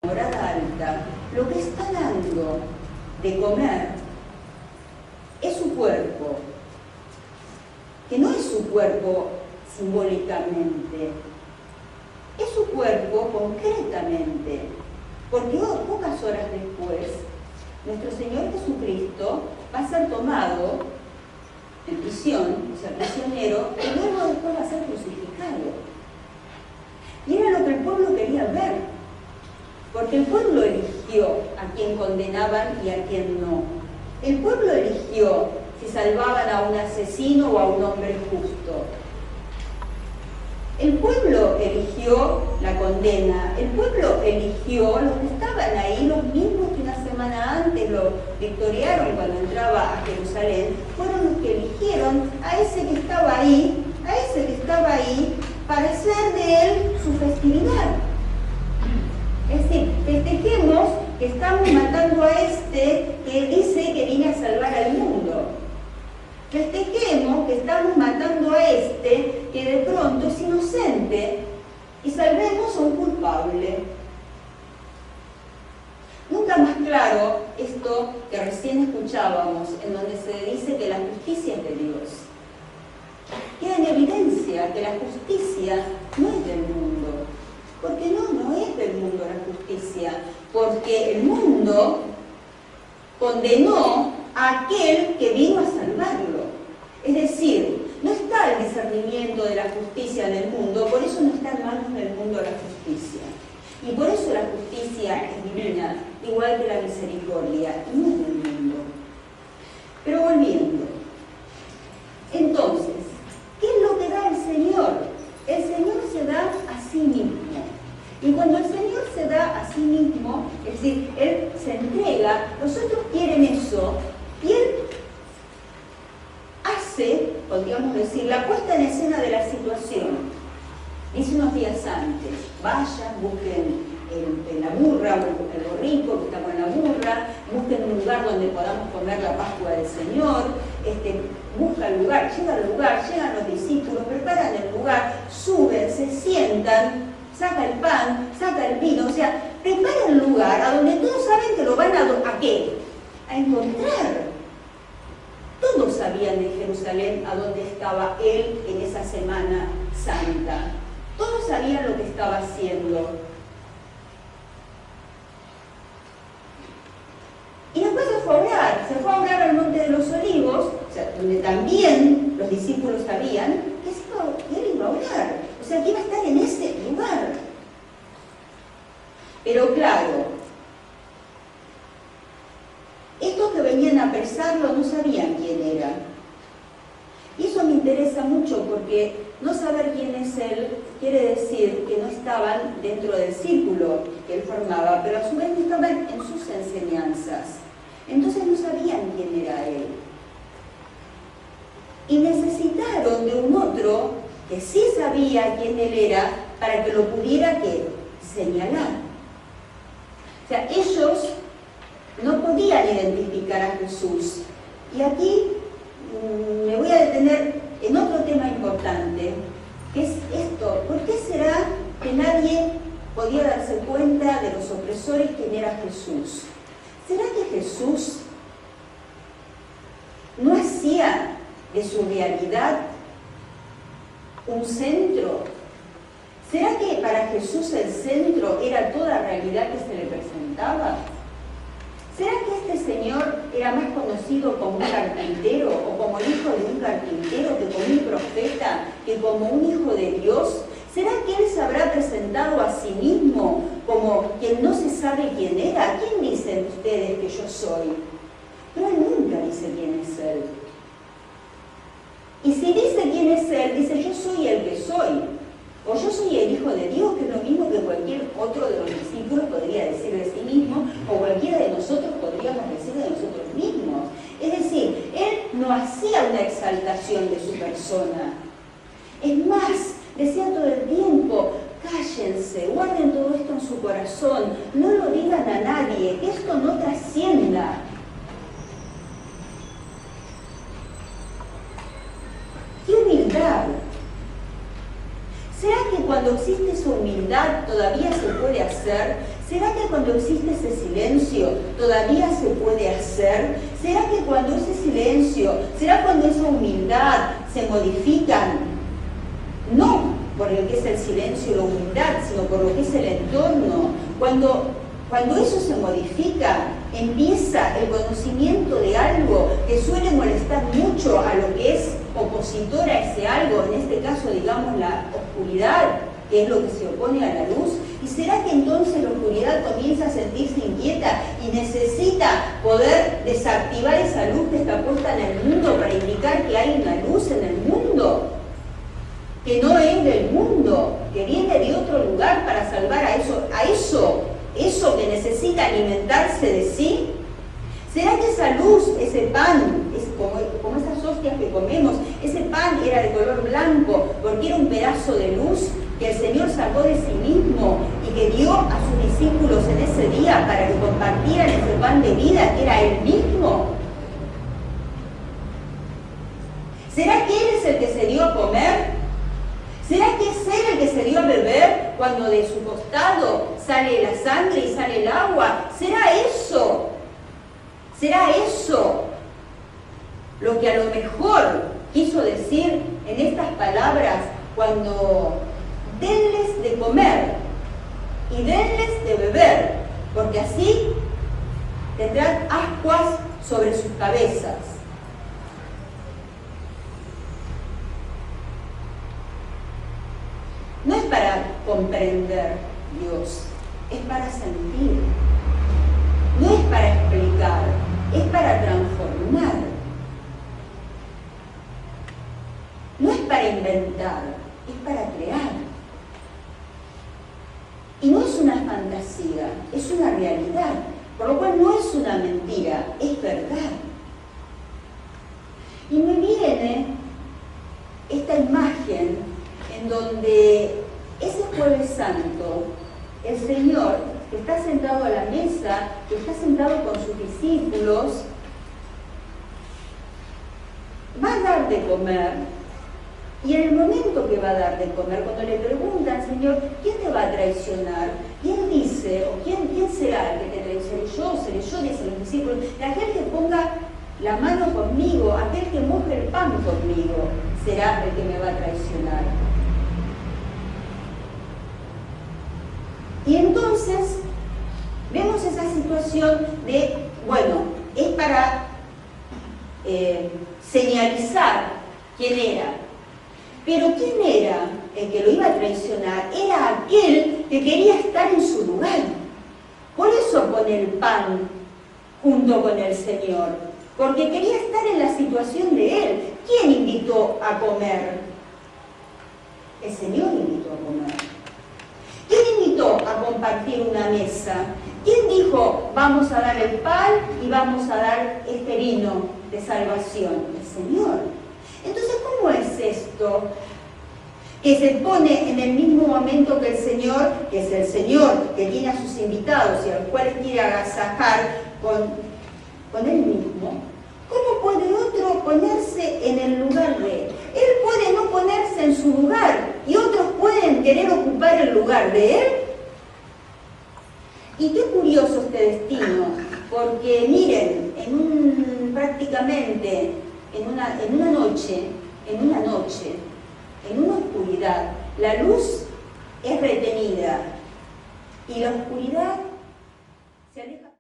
morada alta, lo que está dando de comer es su cuerpo, que no es su cuerpo simbólicamente, es su cuerpo concretamente, porque pocas horas después nuestro Señor Jesucristo va a ser tomado en prisión, o sea, prisionero, y luego después va a ser crucificado. Y era lo que el pueblo quería ver, porque el pueblo eligió a quien condenaban y a quien no. El pueblo eligió si salvaban a un asesino o a un hombre justo. El pueblo eligió la condena, el pueblo eligió los que estaban ahí, los mismos que una semana antes lo victoriaron cuando entraba a Jerusalén, fueron los que eligieron a ese que estaba ahí, para hacer de él su festividad. Es decir, festejemos que estamos matando a este que dice que viene a salvar al mundo. Festejemos que estamos matando a este que de pronto es inocente y salvemos a un culpable. Nunca más claro esto que recién escuchábamos, en donde se dice que la justicia es de Dios. Queda en evidencia que la justicia no es del mundo. Porque no es del mundo la justicia. Porque el mundo condenó a aquel que vino a salvarlo. Es decir, no está el discernimiento de la justicia en el mundo, por eso no está en manos del mundo la justicia. Y por eso la justicia es divina, igual que la misericordia, y no es del mundo. Pero volviendo. Entonces, ¿qué es lo que da el Señor? El Señor se da a sí mismo. Y cuando el Señor se da a sí mismo, es decir, Él se entrega, los otros quieren eso, y Él hace, podríamos decir, la puesta en escena de la situación. Dice unos días antes, vayan, busquen la burra o el borrico que está con la burra, busquen un lugar donde podamos comer la Pascua del Señor, busca el lugar, llegan los discípulos, preparan el lugar, suben, se sientan, saca el pan, saca el vino, o sea, prepara el lugar a donde todos saben que lo van ¿a qué? A encontrar. Todos sabían en Jerusalén a dónde estaba Él en esa Semana Santa. Todos sabían lo que estaba haciendo. Y después se fue a orar al Monte de los Olivos, o sea, donde también los discípulos sabían que Él iba a orar. O sea, que iba a estar en ese lugar. Pero claro, estos que venían a apresarlo no sabían quién era. Y eso me interesa mucho porque no saber quién es Él quiere decir que no estaban dentro del círculo que Él formaba, pero a su vez no estaban en sus enseñanzas. Entonces no sabían quién era Él. Y necesitaron de un otro que sí sabía quién Él era para que lo pudiera señalar. O sea, ellos no podían identificar a Jesús. Y aquí me voy a detener en otro tema importante, que es esto. ¿Por qué será que nadie podía darse cuenta de los opresores quién era Jesús? ¿Será que Jesús no hacía de su realidad un centro? ¿Será que para Jesús el centro era toda realidad que se le presentaba? ¿Será que este señor era más conocido como un carpintero o como el hijo de un carpintero que como un profeta, que como un hijo de Dios? ¿Será que él se habrá presentado a sí mismo como quien no se sabe quién era? ¿Quién dicen ustedes que yo soy? Pero él nunca dice quién es él. Y si dice quién es él, dice yo soy el que soy. O yo soy el Hijo de Dios, que es lo mismo que cualquier otro de los discípulos podría decir de sí mismo, o cualquiera de nosotros podríamos decir de nosotros mismos. Es decir, él no hacía una exaltación de su persona. Es más, decía todo el tiempo, cállense, guarden todo esto en su corazón, no lo digan a nadie, que esto no trascienda. ¡Qué humildad! ¿Será que cuando existe esa humildad todavía se puede hacer? ¿Será que cuando existe ese silencio todavía se puede hacer? ¿Será que cuando ese silencio, será cuando esa humildad se modifican? No por lo que es el silencio y la humildad, sino por lo que es el entorno. Cuando eso se modifica, empieza el conocimiento de algo que suele molestar mucho a lo que es opositor a ese algo, en este caso, digamos, la oscuridad, que es lo que se opone a la luz. ¿Y será que entonces la oscuridad comienza a sentirse inquieta y necesita poder desactivar esa luz que está puesta en el mundo para indicar que hay una luz en el mundo? Que no es del mundo, que viene de otro lugar para salvar a eso que necesita alimentarse de sí. ¿Será que esa luz, ese pan, es como esas hostias que comemos, ese pan era de color blanco porque era un pedazo de luz que el Señor sacó de sí mismo y que dio a sus discípulos en ese día para que compartieran ese pan de vida que era Él mismo? ¿Será que Él es el que se dio a comer? ¿Será que es Él el que se dio a beber cuando de su costado sale la sangre y sale el agua? ¿Será eso? ¿Será eso lo que a lo mejor quiso decir en estas palabras cuando denles de comer y denles de beber, porque así tendrán ascuas sobre sus cabezas? No es para comprender Dios, es para sentir. No es para explicar, es para transformar. No es para inventar, es para crear. Y no es una fantasía, es una realidad, por lo cual no es una mentira, es verdad. Y me viene esta imagen en donde ese Jueves Santo, el Señor, que está sentado a la mesa, que está sentado con sus discípulos, va a dar de comer, y en el momento que va a dar de comer, cuando le preguntan, Señor, ¿quién te va a traicionar? Y Él dice, o ¿quién será el que te traicione? Yo, seré yo, dicen los discípulos, aquel que ponga la mano conmigo, aquel que moje el pan conmigo, será el que me va a traicionar. Y entonces vemos esa situación de, bueno, es para señalizar quién era. Pero ¿quién era el que lo iba a traicionar? Era aquel que quería estar en su lugar. Por eso pone el pan junto con el Señor, porque quería estar en la situación de Él. ¿Quién invitó a comer? El Señor invitó a comer. ¿Quién invitó a compartir una mesa? ¿Quién dijo, vamos a dar el pan y vamos a dar este vino de salvación? El Señor. Entonces, ¿cómo es esto? Que se pone en el mismo momento que el Señor, que es el Señor que tiene a sus invitados y a los cuales quiere agasajar con Él mismo. ¿Cómo puede otro ponerse en el lugar de Él? Él puede no ponerse en su lugar y otros pueden querer ocupar el lugar de Él. Y qué curioso este destino, porque miren, prácticamente en una noche, en una oscuridad, la luz es retenida y la oscuridad se aleja.